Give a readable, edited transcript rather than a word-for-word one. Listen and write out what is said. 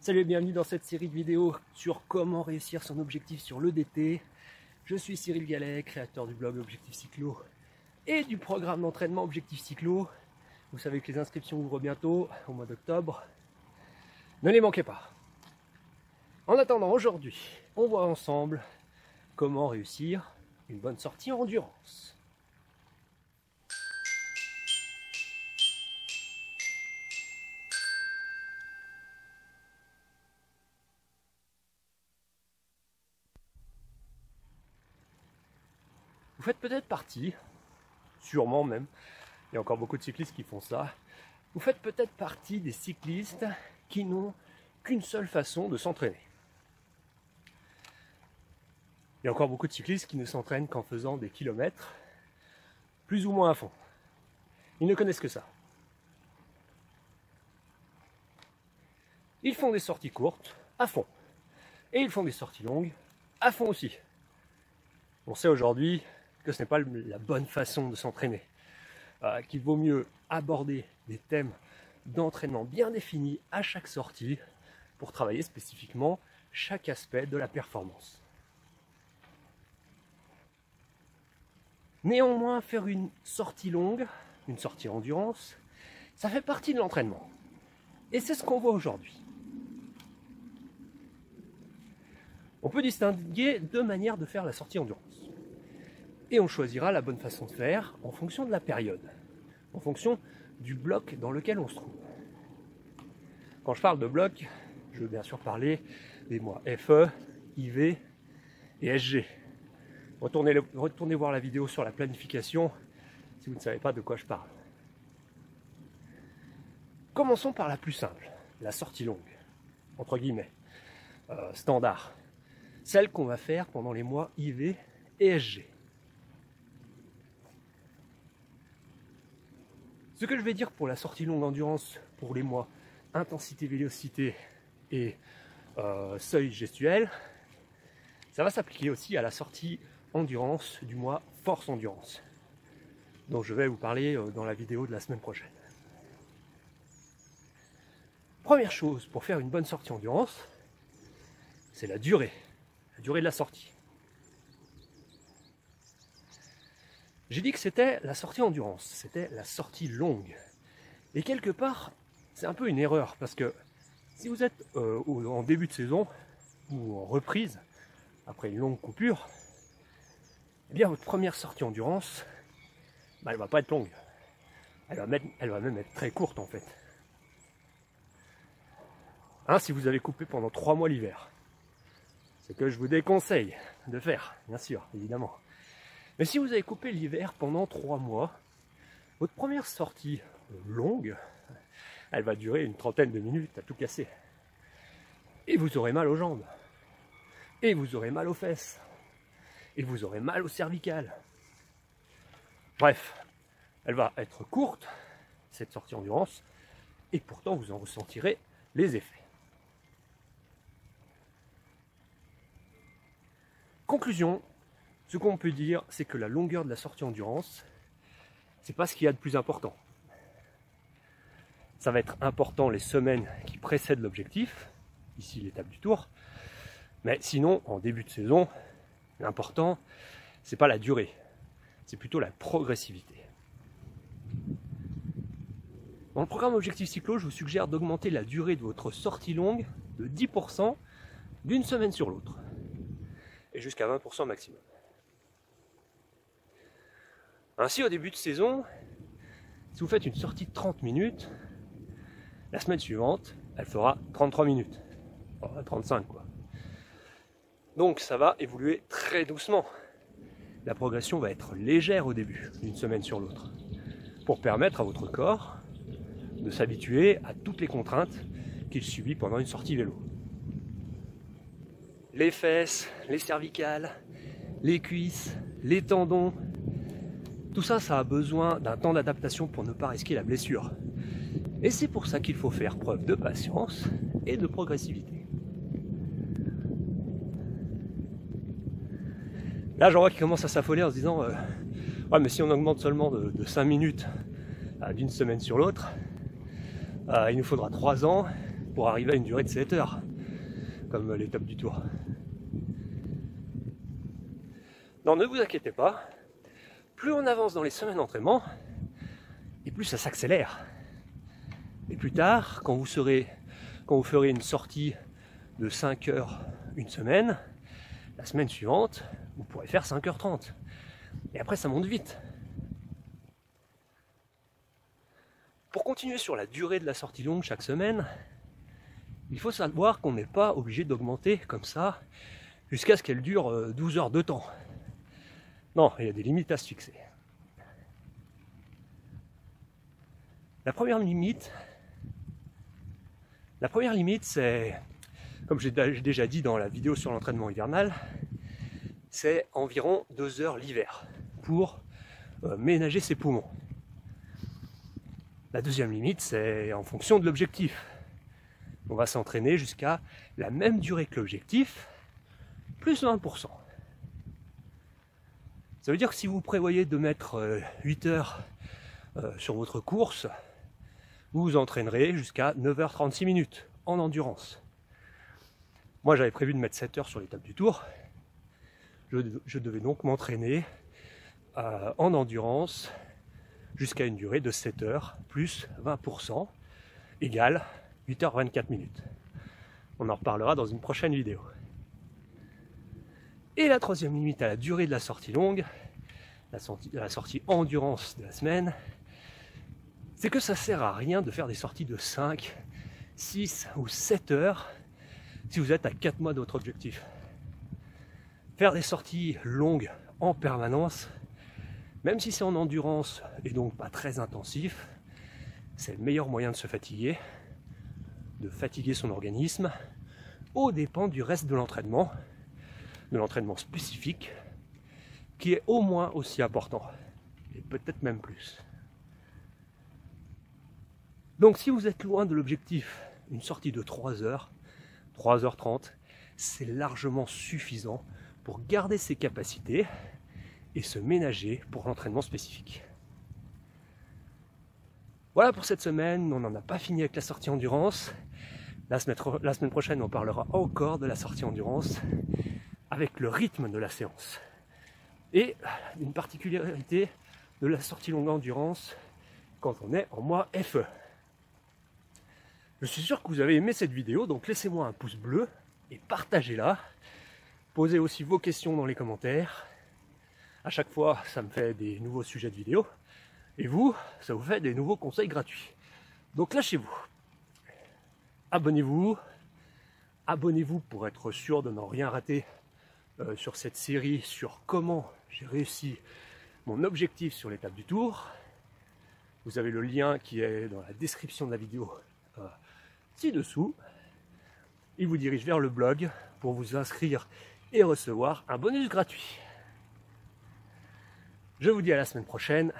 Salut et bienvenue dans cette série de vidéos sur comment réussir son objectif sur l'EDT. Je suis Cyril Gallet, créateur du blog Objectif Cyclo et du programme d'entraînement Objectif Cyclo. Vous savez que les inscriptions ouvrent bientôt, au mois d'octobre. Ne les manquez pas. En attendant, aujourd'hui, on voit ensemble comment réussir une bonne sortie en endurance. Vous faites peut-être partie, sûrement même, il y a encore beaucoup de cyclistes qui font ça, vous faites peut-être partie des cyclistes qui n'ont qu'une seule façon de s'entraîner. Il y a encore beaucoup de cyclistes qui ne s'entraînent qu'en faisant des kilomètres, plus ou moins à fond. Ils ne connaissent que ça. Ils font des sorties courtes, à fond. Et ils font des sorties longues, à fond aussi. On sait aujourd'hui que ce n'est pas la bonne façon de s'entraîner. Qu'il vaut mieux aborder des thèmes d'entraînement bien définis à chaque sortie pour travailler spécifiquement chaque aspect de la performance. Néanmoins, faire une sortie longue, une sortie endurance, ça fait partie de l'entraînement. Et c'est ce qu'on voit aujourd'hui. On peut distinguer deux manières de faire la sortie endurance. Et on choisira la bonne façon de faire en fonction de la période, en fonction du bloc dans lequel on se trouve. Quand je parle de bloc, je veux bien sûr parler des mois FE, IV et SG. Retournez voir la vidéo sur la planification si vous ne savez pas de quoi je parle. Commençons par la plus simple, la sortie longue, entre guillemets, standard. Celle qu'on va faire pendant les mois IV et SG. Ce que je vais dire pour la sortie longue endurance pour les mois intensité, vélocité et seuil gestuel, ça va s'appliquer aussi à la sortie endurance du mois force endurance, dont je vais vous parler dans la vidéo de la semaine prochaine. Première chose pour faire une bonne sortie endurance, c'est la durée de la sortie. J'ai dit que c'était la sortie endurance, c'était la sortie longue. Et quelque part, c'est un peu une erreur, parce que si vous êtes en début de saison, ou en reprise, après une longue coupure, eh bien votre première sortie endurance, elle ne va pas être longue. Elle va même être très courte en fait. Si vous avez coupé pendant 3 mois l'hiver, c'est que je vous déconseille de faire, bien sûr, évidemment. Mais si vous avez coupé l'hiver pendant 3 mois, votre première sortie longue, elle va durer une trentaine de minutes à tout casser. Et vous aurez mal aux jambes. Et vous aurez mal aux fesses. Et vous aurez mal au cervical. Bref, elle va être courte, cette sortie endurance, et pourtant vous en ressentirez les effets. Conclusion. Ce qu'on peut dire, c'est que la longueur de la sortie endurance, c'est pas ce qu'il y a de plus important. Ça va être important les semaines qui précèdent l'objectif, ici l'étape du tour, mais sinon, en début de saison, l'important, c'est pas la durée, c'est plutôt la progressivité. Dans le programme Objectif Cyclo, je vous suggère d'augmenter la durée de votre sortie longue de 10% d'une semaine sur l'autre, et jusqu'à 20% maximum. Ainsi, au début de saison, si vous faites une sortie de 30 minutes, la semaine suivante, elle fera 33 minutes. 35 quoi. Donc ça va évoluer très doucement. La progression va être légère au début, d'une semaine sur l'autre, pour permettre à votre corps de s'habituer à toutes les contraintes qu'il subit pendant une sortie vélo. Les fesses, les cervicales, les cuisses, les tendons, tout ça, ça a besoin d'un temps d'adaptation pour ne pas risquer la blessure. Et c'est pour ça qu'il faut faire preuve de patience et de progressivité. Là, j'en vois qui commencent à s'affoler en se disant ouais, mais si on augmente seulement de 5 minutes d'une semaine sur l'autre, il nous faudra 3 ans pour arriver à une durée de 7 heures, comme l'étape du Tour. Non, ne vous inquiétez pas, plus on avance dans les semaines d'entraînement, et plus ça s'accélère. Et plus tard, quand vous ferez une sortie de 5 heures une semaine, la semaine suivante, vous pourrez faire 5h30. Et après, ça monte vite. Pour continuer sur la durée de la sortie longue chaque semaine, il faut savoir qu'on n'est pas obligé d'augmenter comme ça jusqu'à ce qu'elle dure 12 heures de temps. Non, il y a des limites à se fixer. La première limite, c'est, comme j'ai déjà dit dans la vidéo sur l'entraînement hivernal, c'est environ 2 heures l'hiver pour ménager ses poumons. La deuxième limite, c'est en fonction de l'objectif. On va s'entraîner jusqu'à la même durée que l'objectif, plus 20%. Ça veut dire que si vous prévoyez de mettre 8 heures sur votre course, vous vous entraînerez jusqu'à 9h36 minutes en endurance. Moi, j'avais prévu de mettre 7 heures sur l'étape du Tour. Je devais donc m'entraîner en endurance jusqu'à une durée de 7 heures plus 20% égale 8h24 minutes. On en reparlera dans une prochaine vidéo. Et la troisième limite à la durée de la sortie longue, la sortie endurance de la semaine, c'est que ça sert à rien de faire des sorties de 5, 6 ou 7 heures si vous êtes à 4 mois de votre objectif. Faire des sorties longues en permanence, même si c'est en endurance et donc pas très intensif, c'est le meilleur moyen de se fatiguer, de fatiguer son organisme, aux dépens du reste de l'entraînement spécifique, qui est au moins aussi important, et peut-être même plus. Donc si vous êtes loin de l'objectif, une sortie de 3 heures, 3h30, c'est largement suffisant pour garder ses capacités et se ménager pour l'entraînement spécifique. Voilà pour cette semaine, on n'en a pas fini avec la sortie endurance. La semaine prochaine, on parlera encore de la sortie endurance avec le rythme de la séance. Et une particularité de la sortie longue endurance quand on est en mois FE. Je suis sûr que vous avez aimé cette vidéo, donc laissez-moi un pouce bleu et partagez-la. Posez aussi vos questions dans les commentaires. À chaque fois, ça me fait des nouveaux sujets de vidéos. Et vous, ça vous fait des nouveaux conseils gratuits. Donc lâchez-vous. Abonnez-vous pour être sûr de n'en rien rater sur cette série sur comment j'ai réussi mon objectif sur l'étape du Tour. Vous avez le lien qui est dans la description de la vidéo ci-dessous. Il vous dirige vers le blog pour vous inscrire et recevoir un bonus gratuit. Je vous dis à la semaine prochaine.